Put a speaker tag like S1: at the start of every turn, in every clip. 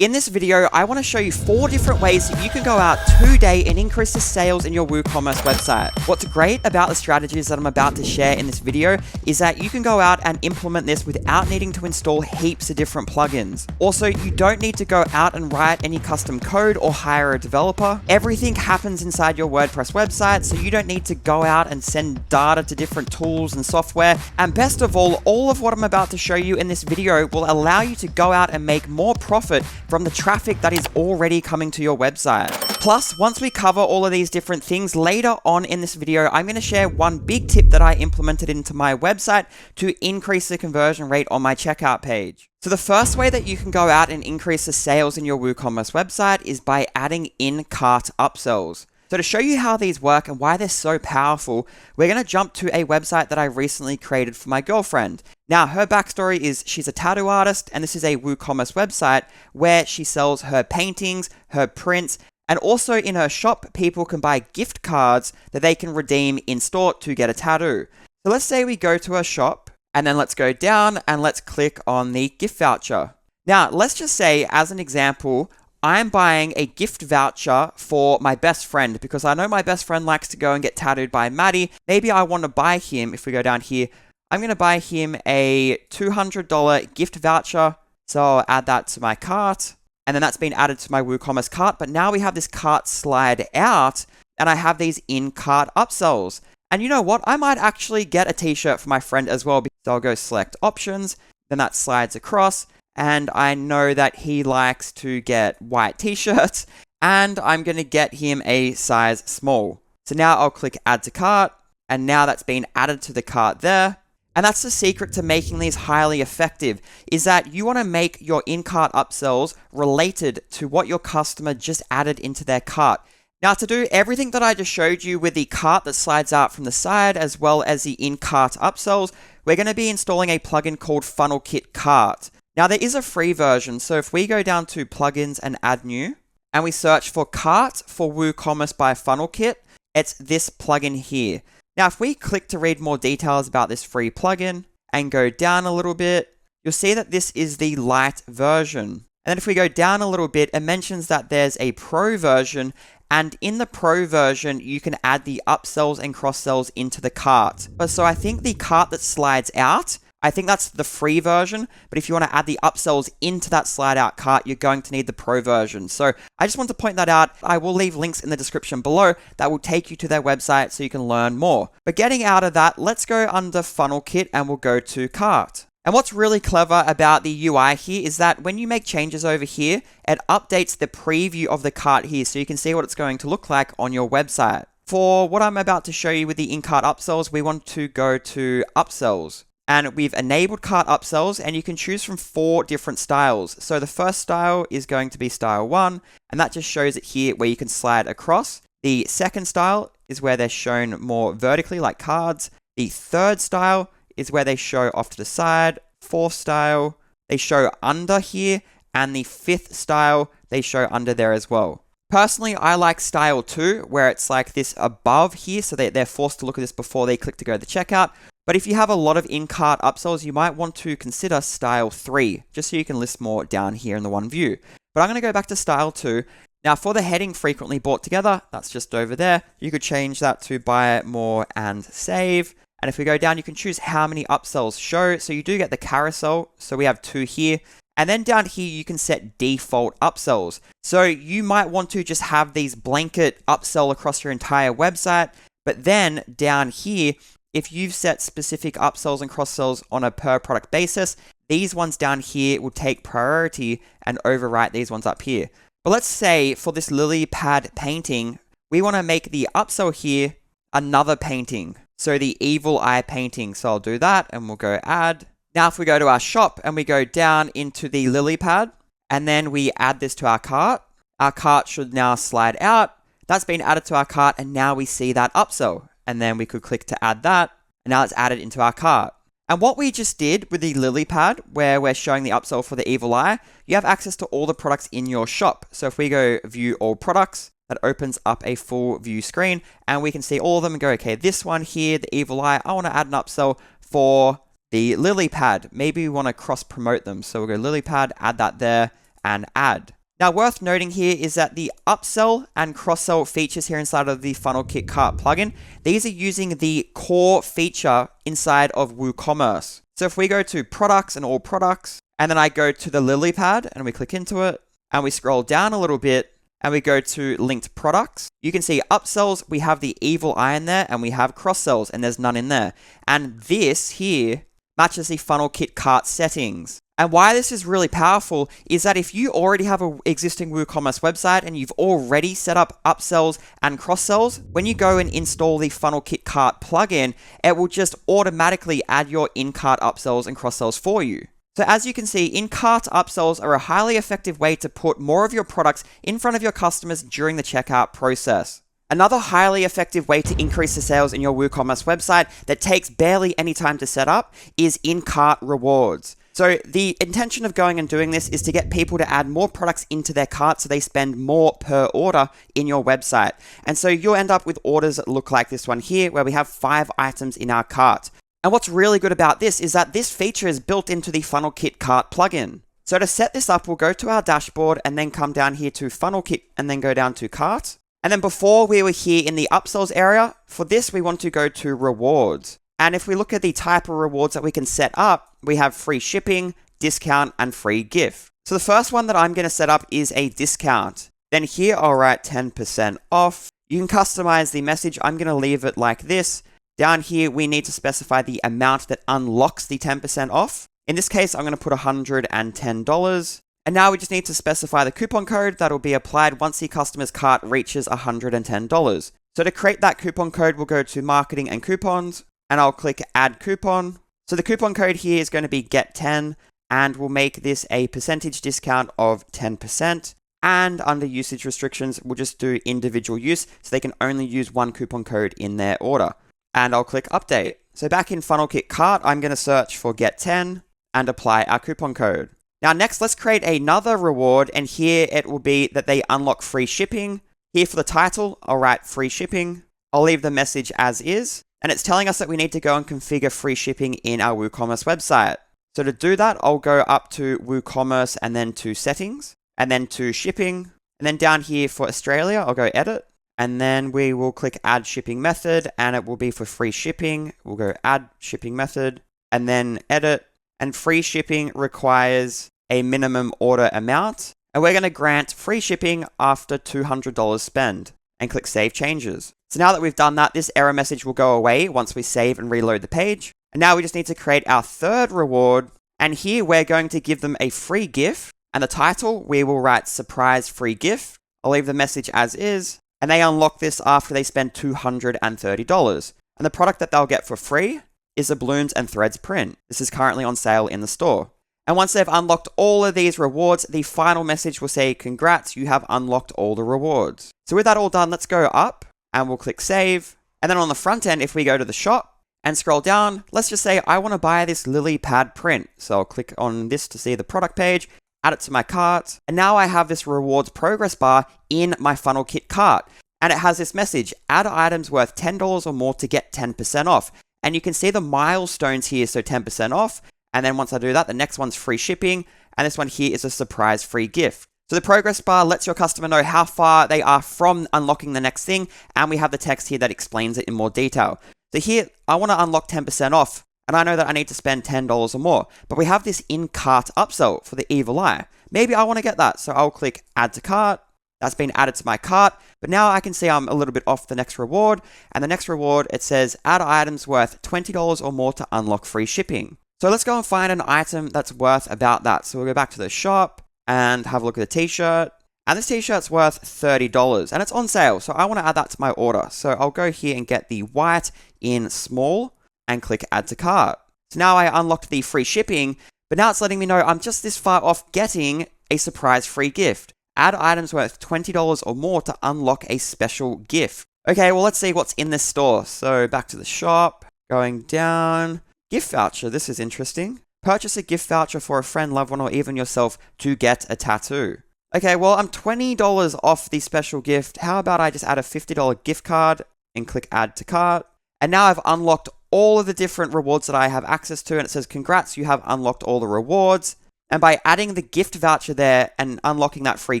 S1: In this video, I want to show you 4 different ways that you can go out today and increase the sales in your WooCommerce website. What's great about the strategies that I'm about to share in this video is that you can go out and implement this without needing to install heaps of different plugins. Also, you don't need to go out and write any custom code or hire a developer. Everything happens inside your WordPress website, so you don't need to go out and send data to different tools and software. And best of all of what I'm about to show you in this video will allow you to go out and make more profit from the traffic that is already coming to your website. Plus, once we cover all of these different things later on in this video, I'm going to share one big tip that I implemented into my website to increase the conversion rate on my checkout page. So the first way that you can go out and increase the sales in your WooCommerce website is by adding Incart upsells. So to show you how these work and why they're so powerful, we're going to jump to a website that I recently created for my girlfriend. Now, her backstory is she's a tattoo artist, and this is a WooCommerce website where she sells her paintings, her prints, and also in her shop, people can buy gift cards that they can redeem in store to get a tattoo. So let's say we go to her shop, and then let's go down and let's click on the gift voucher. Now, let's just say, as an example, I'm buying a gift voucher for my best friend because I know my best friend likes to go and get tattooed by Maddie. Maybe I want to buy him, if we go down here, I'm going to buy him a $200 gift voucher. So I'll add that to my cart. And then that's been added to my WooCommerce cart. But now we have this cart slide out and I have these in-cart upsells. And you know what? I might actually get a t-shirt for my friend as well. So I'll go select options. Then that slides across. And I know that he likes to get white t-shirts, and I'm going to get him a size small. So now I'll click add to cart, and now that's been added to the cart there. And that's the secret to making these highly effective, is that you want to make your in-cart upsells related to what your customer just added into their cart. Now, to do everything that I just showed you with the cart that slides out from the side, as well as the in-cart upsells, we're going to be installing a plugin called FunnelKit Cart. Now, there is a free version, so if we go down to plugins and add new, and we search for cart for WooCommerce by FunnelKit, it's this plugin here. Now, if we click to read more details about this free plugin and go down a little bit, you'll see that this is the light version. And then if we go down a little bit, it mentions that there's a pro version, and in the pro version, you can add the upsells and cross-sells into the cart. So I think the cart that slides out, I think that's the free version, but if you want to add the upsells into that slide out cart, you're going to need the pro version. So I just want to point that out. I will leave links in the description below that will take you to their website so you can learn more. But getting out of that, let's go under FunnelKit and we'll go to cart. And what's really clever about the UI here is that when you make changes over here, it updates the preview of the cart here so you can see what it's going to look like on your website. For what I'm about to show you with the in-cart upsells, we want to go to upsells. And we've enabled cart upsells, and you can choose from 4 different styles. So the first style is going to be style 1, and that just shows it here where you can slide across. The second style is where they're shown more vertically, like cards. The third style is where they show off to the side. Fourth style, they show under here. And the fifth style, they show under there as well. Personally, I like style 2, where it's like this above here, so they're forced to look at this before they click to go to the checkout. But if you have a lot of in-cart upsells, you might want to consider style 3, just so you can list more down here in the one view. But I'm going to go back to style 2. Now, for the heading frequently bought together, that's just over there. You could change that to buy more and save. And if we go down, you can choose how many upsells show. So you do get the carousel. So we have 2 here. And then down here, you can set default upsells. So you might want to just have these blanket upsell across your entire website. But then down here, if you've set specific upsells and cross-sells on a per product basis, these ones down here will take priority and overwrite these ones up here. But let's say for this lily pad painting, we want to make the upsell here another painting. So the evil eye painting. So I'll do that and we'll go add. Now if we go to our shop and we go down into the lily pad and then we add this to our cart should now slide out. That's been added to our cart and now we see that upsell. And then we could click to add that, and now it's added into our cart. And what we just did with the lily pad, where we're showing the upsell for the evil eye, you have access to all the products in your shop. So if we go view all products, that opens up a full view screen, and we can see all of them and go, okay, this one here, the evil eye, I want to add an upsell for the lily pad. Maybe we want to cross promote them. So we'll go lily pad, add that there, and add. Now, worth noting here is that the upsell and cross-sell features here inside of the FunnelKit cart plugin, these are using the core feature inside of WooCommerce. So if we go to products and all products, and then I go to the lily pad and we click into it, and we scroll down a little bit, and we go to linked products, you can see upsells, we have the evil eye in there, and we have cross-sells, and there's none in there. And this here matches the FunnelKit cart settings. And why this is really powerful is that if you already have an existing WooCommerce website and you've already set up upsells and cross-sells, when you go and install the FunnelKit cart plugin, it will just automatically add your in-cart upsells and cross-sells for you. So as you can see, in-cart upsells are a highly effective way to put more of your products in front of your customers during the checkout process. Another highly effective way to increase the sales in your WooCommerce website that takes barely any time to set up is in-cart rewards. So the intention of going and doing this is to get people to add more products into their cart so they spend more per order in your website. And so you'll end up with orders that look like this one here, where we have 5 items in our cart. And what's really good about this is that this feature is built into the FunnelKit cart plugin. So to set this up, we'll go to our dashboard and then come down here to FunnelKit and then go down to cart. And then before we were here in the upsells area, for this we want to go to rewards. And if we look at the type of rewards that we can set up, we have free shipping, discount, and free gift. So the first one that I'm going to set up is a discount. Then here I'll write 10% off. You can customize the message. I'm going to leave it like this. Down here, we need to specify the amount that unlocks the 10% off. In this case, I'm going to put $110. And now we just need to specify the coupon code that will be applied once the customer's cart reaches $110. So to create that coupon code, we'll go to marketing and coupons, and I'll click add coupon. So the coupon code here is going to be get10, and we'll make this a percentage discount of 10%. And under usage restrictions, we'll just do individual use, so they can only use one coupon code in their order. And I'll click update. So back in FunnelKit cart, I'm going to search for get10 and apply our coupon code. Now next, let's create another reward, and here it will be that they unlock free shipping. Here for the title, I'll write free shipping. I'll leave the message as is, and it's telling us that we need to go and configure free shipping in our WooCommerce website. So to do that, I'll go up to WooCommerce and then to settings, and then to shipping, and then down here for Australia, I'll go edit, and then we will click add shipping method, and it will be for free shipping. We'll go add shipping method, and then edit, and free shipping requires a minimum order amount, and we're going to grant free shipping after $200 spend, and click Save Changes. So now that we've done that, this error message will go away once we save and reload the page. And now we just need to create our third reward, and here we're going to give them a free gift, and the title, we will write surprise free gift. I'll leave the message as is, and they unlock this after they spend $230. And the product that they'll get for free is a balloons and threads print. This is currently on sale in the store. And once they've unlocked all of these rewards, the final message will say, congrats, you have unlocked all the rewards. So with that all done, let's go up and we'll click save. And then on the front end, if we go to the shop and scroll down, let's just say I want to buy this lily pad print. So I'll click on this to see the product page, add it to my cart. And now I have this rewards progress bar in my FunnelKit cart. And it has this message, add items worth $10 or more to get 10% off. And you can see the milestones here, so 10% off. And then once I do that, the next one's free shipping. And this one here is a surprise free gift. So the progress bar lets your customer know how far they are from unlocking the next thing. And we have the text here that explains it in more detail. So here, I want to unlock 10% off. And I know that I need to spend $10 or more. But we have this in-cart upsell for the evil eye. Maybe I want to get that. So I'll click add to cart. That's been added to my cart. But now I can see I'm a little bit off the next reward. And the next reward, it says add items worth $20 or more to unlock free shipping. So let's go and find an item that's worth about that. So we'll go back to the shop and have a look at the t-shirt. And this t-shirt's worth $30 and it's on sale. So I want to add that to my order. So I'll go here and get the white in small and click add to cart. So now I unlocked the free shipping, but now it's letting me know I'm just this far off getting a surprise free gift. Add items worth $20 or more to unlock a special gift. Okay, well, let's see what's in this store. So back to the shop, going down. Gift voucher, this is interesting. Purchase a gift voucher for a friend, loved one, or even yourself to get a tattoo. Okay, well, I'm $20 off the special gift. How about I just add a $50 gift card and click add to cart. And now I've unlocked all of the different rewards that I have access to. And it says, congrats, you have unlocked all the rewards. And by adding the gift voucher there and unlocking that free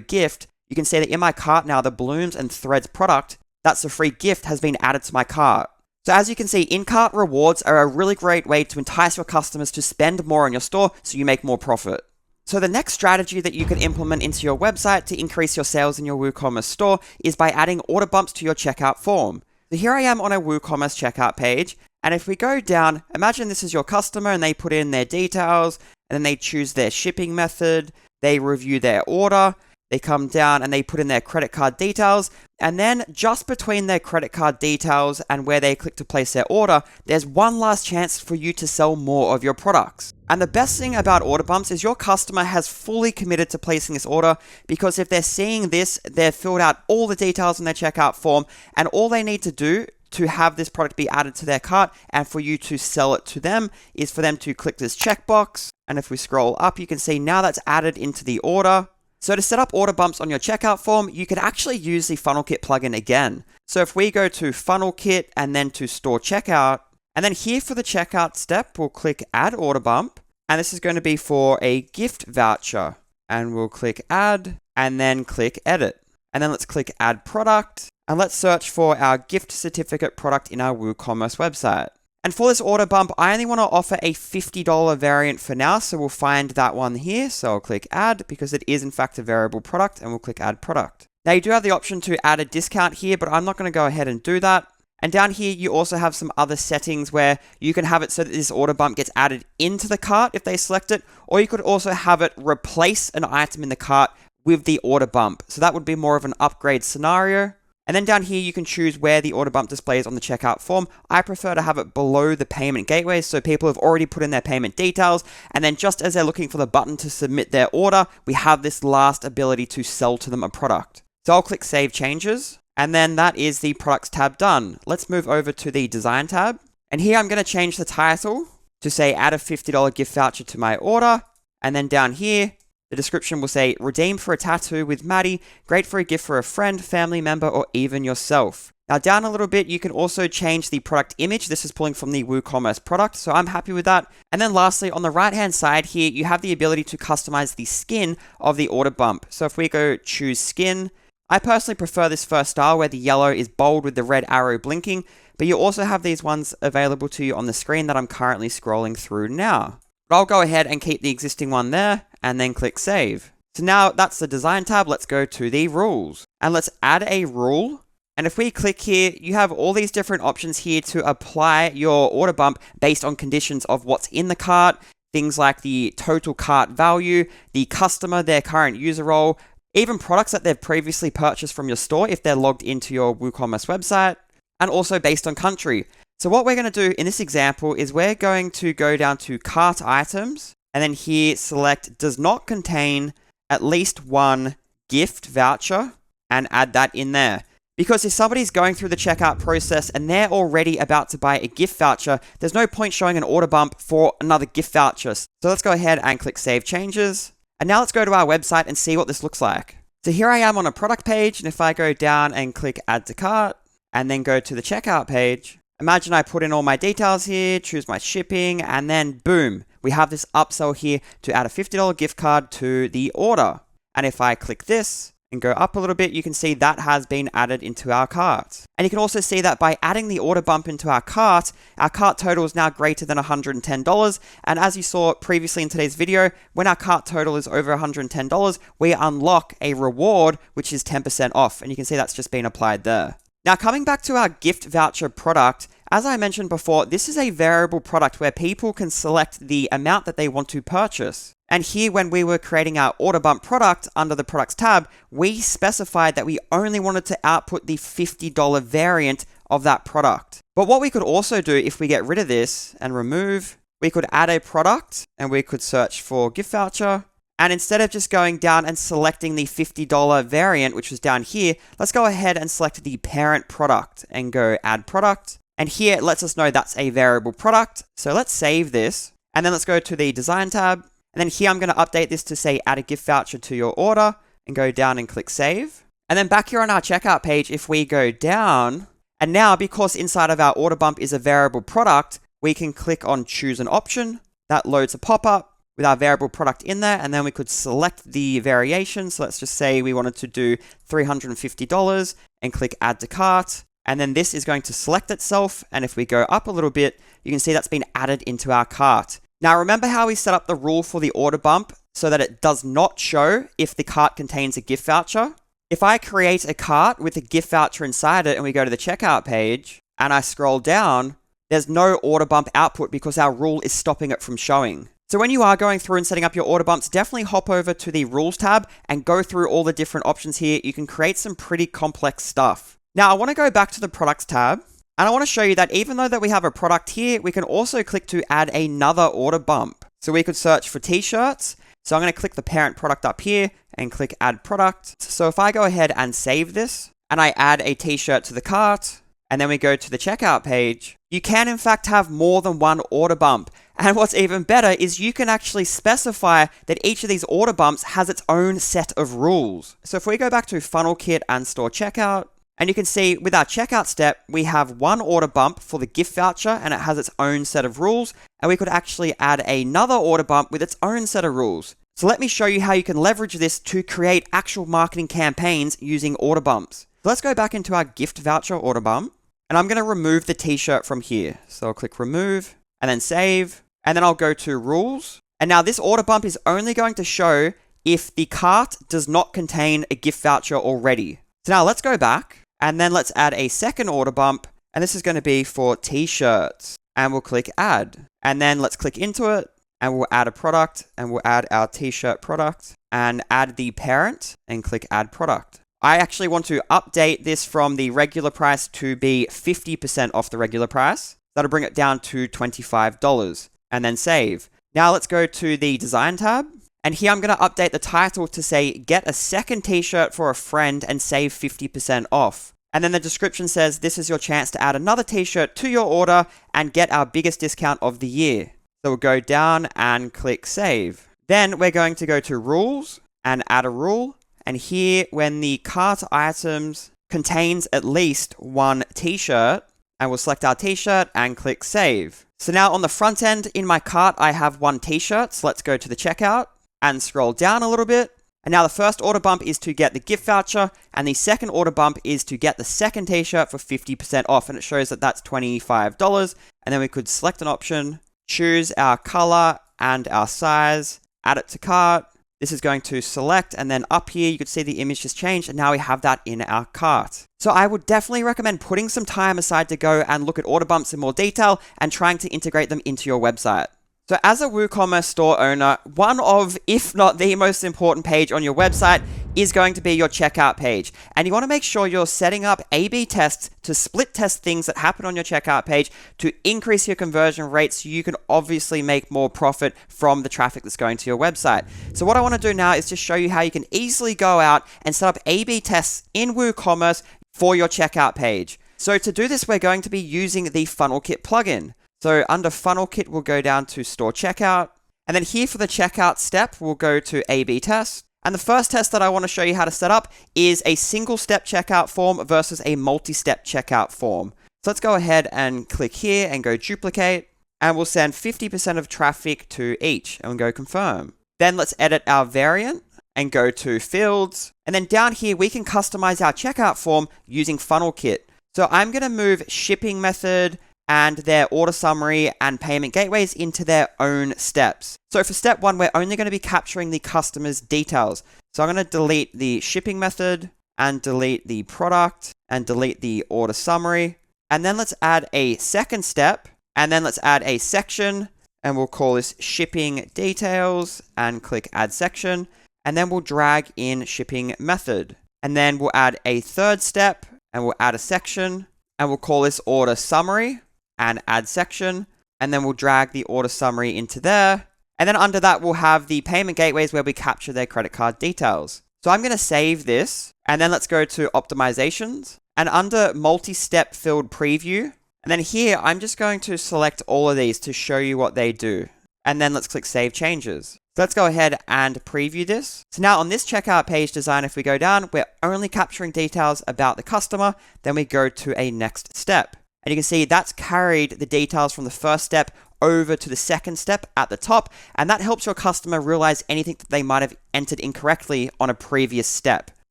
S1: gift, you can see that in my cart now, the balloons and threads product, that's the free gift, has been added to my cart. So as you can see, in-cart rewards are a really great way to entice your customers to spend more on your store so you make more profit. So the next strategy that you can implement into your website to increase your sales in your WooCommerce store is by adding order bumps to your checkout form. So here I am on a WooCommerce checkout page, and if we go down, imagine this is your customer and they put in their details, and then they choose their shipping method, they review their order, they come down and they put in their credit card details, and then just between their credit card details and where they click to place their order, there's one last chance for you to sell more of your products. And the best thing about order bumps is your customer has fully committed to placing this order, because if they're seeing this, they've filled out all the details in their checkout form, and all they need to do to have this product be added to their cart and for you to sell it to them is for them to click this checkbox. And if we scroll up, you can see now that's added into the order. So to set up order bumps on your checkout form, you can actually use the FunnelKit plugin again. So if we go to FunnelKit and then to store checkout, and then here for the checkout step, we'll click add order bump. And this is going to be for a gift voucher. And we'll click add and then click edit. And then let's click add product. And let's search for our gift certificate product in our WooCommerce website. And for this order bump, I only want to offer a $50 variant for now, so we'll find that one here. So I'll click add because it is in fact a variable product, and we'll click add product. Now you do have the option to add a discount here, but I'm not going to go ahead and do that. And down here, you also have some other settings where you can have it so that this order bump gets added into the cart if they select it, or you could also have it replace an item in the cart with the order bump. So that would be more of an upgrade scenario. And then down here, you can choose where the order bump displays on the checkout form. I prefer to have it below the payment gateway, so people have already put in their payment details, and then just as they're looking for the button to submit their order, we have this last ability to sell to them a product. So I'll click Save Changes, and then that is the Products tab done. Let's move over to the Design tab, and here I'm going to change the title to say add a $50 gift voucher to my order, and then down here, the description will say, redeem for a tattoo with Maddie, great for a gift for a friend, family member, or even yourself. Now down a little bit, you can also change the product image. This is pulling from the WooCommerce product, so I'm happy with that. And then lastly, on the right-hand side here, you have the ability to customize the skin of the order bump. So if we go choose skin, I personally prefer this first style where the yellow is bold with the red arrow blinking, but you also have these ones available to you on the screen that I'm currently scrolling through now. But I'll go ahead and keep the existing one there and then click save. So now that's the design tab. Let's go to the rules and let's add a rule. And if we click here, you have all these different options here to apply your order bump based on conditions of what's in the cart, things like the total cart value, the customer, their current user role, even products that they've previously purchased from your store if they're logged into your WooCommerce website, and also based on country. So what we're going to do in this example is we're going to go down to cart items and then here select does not contain at least one gift voucher and add that in there. Because if somebody's going through the checkout process and they're already about to buy a gift voucher, there's no point showing an order bump for another gift voucher. So let's go ahead and click Save Changes. And now let's go to our website and see what this looks like. So here I am on a product page, and if I go down and click Add to Cart and then go to the checkout page, imagine I put in all my details here, choose my shipping, and then boom, we have this upsell here to add a $50 gift card to the order. And if I click this and go up a little bit, you can see that has been added into our cart. And you can also see that by adding the order bump into our cart total is now greater than $110. And as you saw previously in today's video, when our cart total is over $110, we unlock a reward, which is 10% off. And you can see that's just been applied there. Now, coming back to our gift voucher product, as I mentioned before, this is a variable product where people can select the amount that they want to purchase. And here, when we were creating our order bump product under the products tab, we specified that we only wanted to output the $50 variant of that product. But what we could also do if we get rid of this and remove, we could add a product and we could search for gift voucher. And instead of just going down and selecting the $50 variant, which was down here, let's go ahead and select the parent product and go add product. And here it lets us know that's a variable product. So let's save this. And then let's go to the design tab. And then here I'm going to update this to say add a gift voucher to your order and go down and click save. And then back here on our checkout page, if we go down, and now because inside of our order bump is a variable product, we can click on choose an option. That loads a pop-up. with our variable product in there, and then we could select the variation. So let's just say we wanted to do $350 and click add to cart. And then this is going to select itself. And if we go up a little bit, you can see that's been added into our cart. Now, remember how we set up the rule for the order bump so that it does not show if the cart contains a gift voucher? If I create a cart with a gift voucher inside it and we go to the checkout page and I scroll down, there's no order bump output because our rule is stopping it from showing. So when you are going through and setting up your order bumps, definitely hop over to the rules tab and go through all the different options here. You can create some pretty complex stuff. Now, I want to go back to the products tab and I want to show you that even though that we have a product here, we can also click to add another order bump. So we could search for t-shirts. So I'm going to click the parent product up here and click add product. So if I go ahead and save this and I add a t-shirt to the cart and then we go to the checkout page, you can in fact have more than one order bump. And what's even better is you can actually specify that each of these order bumps has its own set of rules. So if we go back to FunnelKit and store checkout, and you can see with our checkout step, we have one order bump for the gift voucher and it has its own set of rules. And we could actually add another order bump with its own set of rules. So let me show you how you can leverage this to create actual marketing campaigns using order bumps. So let's go back into our gift voucher order bump. And I'm going to remove the t-shirt from here. So I'll click remove and then save. And then I'll go to rules. And now this order bump is only going to show if the cart does not contain a gift voucher already. So now let's go back and then let's add a second order bump. And this is going to be for t-shirts. And we'll click add. And then let's click into it and we'll add a product and we'll add our t-shirt product and add the parent and click add product. I actually want to update this from the regular price to be 50% off the regular price. That'll bring it down to $25 and then save. Now let's go to the design tab. And here I'm going to update the title to say, get a second t-shirt for a friend and save 50% off. And then the description says, this is your chance to add another t-shirt to your order and get our biggest discount of the year. So we'll go down and click save. Then we're going to go to rules and add a rule. And here, when the cart items contains at least one t-shirt, and we'll select our t-shirt and click save. So now on the front end in my cart, I have one t-shirt. So let's go to the checkout and scroll down a little bit. And now the first order bump is to get the gift voucher. And the second order bump is to get the second t-shirt for 50% off. And it shows that that's $25. And then we could select an option, choose our color and our size, add it to cart. This is going to select, and then up here, you could see the image just changed, and now we have that in our cart. So I would definitely recommend putting some time aside to go and look at order bumps in more detail and trying to integrate them into your website. So as a WooCommerce store owner, one of, if not the most important page on your website is going to be your checkout page. And you want to make sure you're setting up A/B tests to split test things that happen on your checkout page to increase your conversion rates so you can obviously make more profit from the traffic that's going to your website. So what I want to do now is just show you how you can easily go out and set up A/B tests in WooCommerce for your checkout page. So to do this, we're going to be using the FunnelKit plugin. So under FunnelKit, we'll go down to store checkout. And then here for the checkout step, we'll go to A/B test. And the first test that I want to show you how to set up is a single step checkout form versus a multi-step checkout form. So let's go ahead and click here and go duplicate. And we'll send 50% of traffic to each and we'll go confirm. Then let's edit our variant and go to fields. And then down here, we can customize our checkout form using FunnelKit. So I'm going to move shipping method and their order summary and payment gateways into their own steps. So for step 1, we're only going to be capturing the customer's details. So I'm going to delete the shipping method and delete the product and delete the order summary. And then let's add a second step and then let's add a section and we'll call this shipping details and click add section. And then we'll drag in shipping method. And then we'll add a third step and we'll add a section and we'll call this order summary and add section, and then we'll drag the order summary into there. And then under that, we'll have the payment gateways where we capture their credit card details. So I'm going to save this, and then let's go to optimizations, and under multi-step field preview, and then here, I'm just going to select all of these to show you what they do. And then let's click save changes. So let's go ahead and preview this. So now on this checkout page design, if we go down, we're only capturing details about the customer. Then we go to a next step. And you can see that's carried the details from the first step over to the second step at the top, and that helps your customer realize anything that they might have entered incorrectly on a previous step.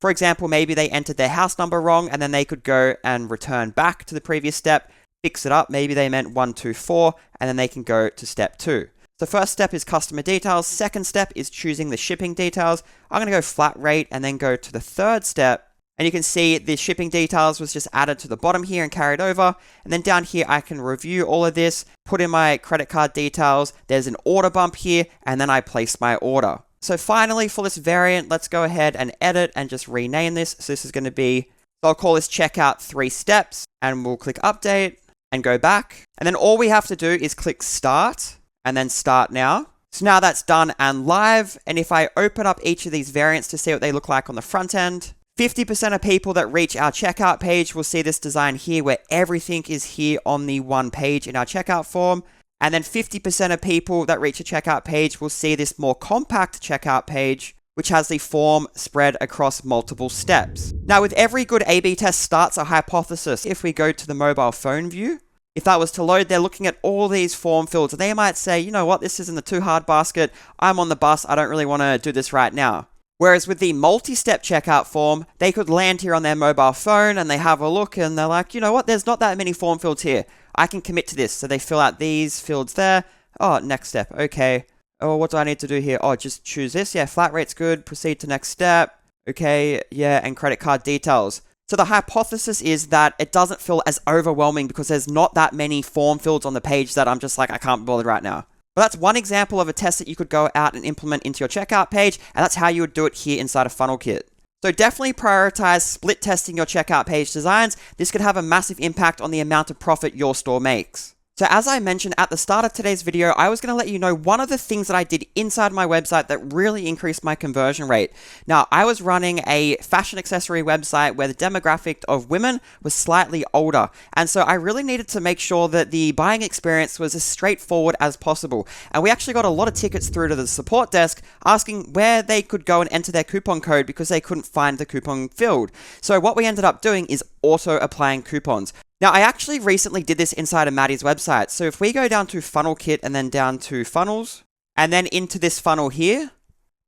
S1: For example, maybe they entered their house number wrong, and then they could go and return back to the previous step, fix it up. Maybe they meant 124, and then they can go to step 2. So first step is customer details. Second step is choosing the shipping details. I'm going to go flat rate and then go to the third step. And you can see the shipping details was just added to the bottom here and carried over. And then down here, I can review all of this, put in my credit card details. There's an order bump here, and then I place my order. So finally, for this variant, let's go ahead and edit and just rename this. So this is going to be, so I'll call this checkout 3 steps, and we'll click update and go back. And then all we have to do is click start and then start now. So now that's done and live. And if I open up each of these variants to see what they look like on the front end, 50% of people that reach our checkout page will see this design here where everything is here on the one page in our checkout form. And then 50% of people that reach a checkout page will see this more compact checkout page, which has the form spread across multiple steps. Now, with every good A/B test starts a hypothesis. If we go to the mobile phone view, if that was to load, they're looking at all these form fields. They might say, you know what, this is in the too hard basket. I'm on the bus. I don't really want to do this right now. Whereas with the multi-step checkout form, they could land here on their mobile phone and they have a look and they're like, you know what, there's not that many form fields here. I can commit to this. So they fill out these fields there. Oh, next step. Okay. Oh, what do I need to do here? Oh, just choose this. Yeah, flat rate's good. Proceed to next step. Okay. Yeah, and credit card details. So the hypothesis is that it doesn't feel as overwhelming because there's not that many form fields on the page that I'm just like, I can't be bothered right now. But that's one example of a test that you could go out and implement into your checkout page, and that's how you would do it here inside of FunnelKit. So definitely prioritize split testing your checkout page designs. This could have a massive impact on the amount of profit your store makes. So as I mentioned at the start of today's video, I was going to let you know one of the things that I did inside my website that really increased my conversion rate. Now, I was running a fashion accessory website where the demographic of women was slightly older. And so I really needed to make sure that the buying experience was as straightforward as possible. And we actually got a lot of tickets through to the support desk asking where they could go and enter their coupon code because they couldn't find the coupon field. So what we ended up doing is auto-applying coupons. Now, I actually recently did this inside of Maddie's website. So if we go down to FunnelKit and then down to funnels and then into this funnel here,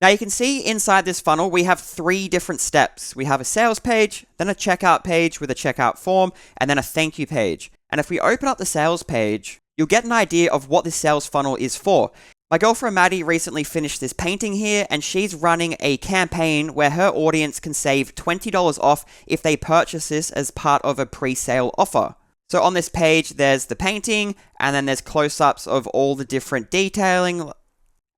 S1: now you can see inside this funnel, we have 3 different steps. We have a sales page, then a checkout page with a checkout form, and then a thank you page. And if we open up the sales page, you'll get an idea of what this sales funnel is for. My girlfriend Maddie recently finished this painting here, and she's running a campaign where her audience can save $20 off if they purchase this as part of a pre-sale offer. So on this page, there's the painting, and then there's close-ups of all the different detailing.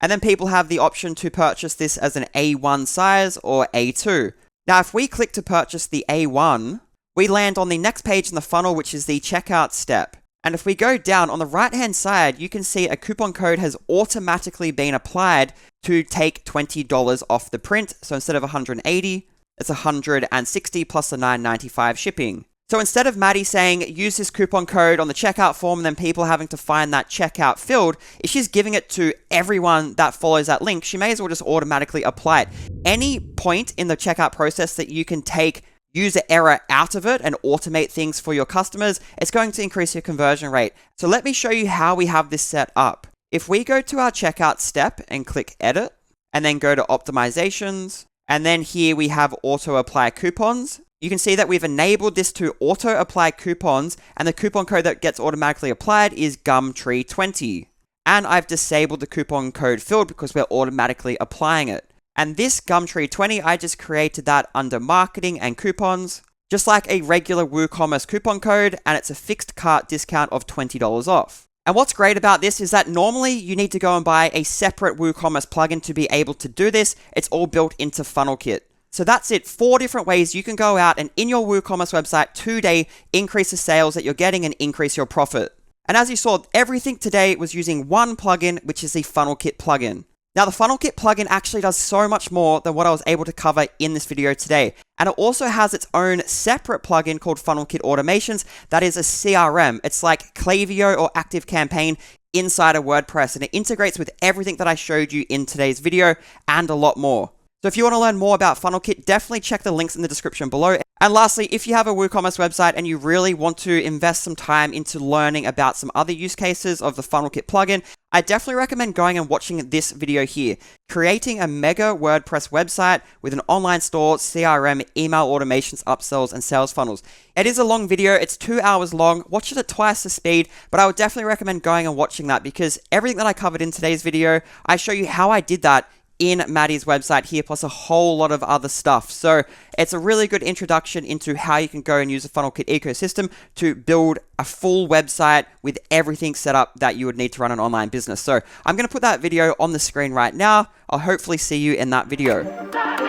S1: And then people have the option to purchase this as an A1 size or A2. Now, if we click to purchase the A1, we land on the next page in the funnel, which is the checkout step. And if we go down on the right-hand side, you can see a coupon code has automatically been applied to take $20 off the print. So instead of $180, it's $160 plus the $9.95 shipping. So instead of Maddie saying, use this coupon code on the checkout form and then people having to find that checkout field, if she's giving it to everyone that follows that link, she may as well just automatically apply it. Any point in the checkout process that you can take user error out of it and automate things for your customers, it's going to increase your conversion rate. So let me show you how we have this set up. If we go to our checkout step and click edit, and then go to optimizations, and then here we have auto apply coupons, you can see that we've enabled this to auto apply coupons, and the coupon code that gets automatically applied is Gumtree20. And I've disabled the coupon code field because we're automatically applying it. And this Gumtree20, I just created that under marketing and coupons, just like a regular WooCommerce coupon code, and it's a fixed cart discount of $20 off. And what's great about this is that normally you need to go and buy a separate WooCommerce plugin to be able to do this. It's all built into FunnelKit. So that's it. 4 different ways you can go out and in your WooCommerce website today, increase the sales that you're getting and increase your profit. And as you saw, everything today was using one plugin, which is the FunnelKit plugin. Now, the FunnelKit plugin actually does so much more than what I was able to cover in this video today. And it also has its own separate plugin called FunnelKit Automations that is a CRM. It's like Klaviyo or ActiveCampaign inside of WordPress, and it integrates with everything that I showed you in today's video and a lot more. So if you want to learn more about FunnelKit, definitely check the links in the description below. And lastly, if you have a WooCommerce website and you really want to invest some time into learning about some other use cases of the FunnelKit plugin, I definitely recommend going and watching this video here. Creating a mega WordPress website with an online store, CRM, email automations, upsells, and sales funnels. It is a long video. It's 2 hours long. Watch it at twice the speed, but I would definitely recommend going and watching that because everything that I covered in today's video, I show you how I did that in Maddie's website here, plus a whole lot of other stuff. So it's a really good introduction into how you can go and use the FunnelKit ecosystem to build a full website with everything set up that you would need to run an online business. So I'm going to put that video on the screen right now. I'll hopefully see you in that video.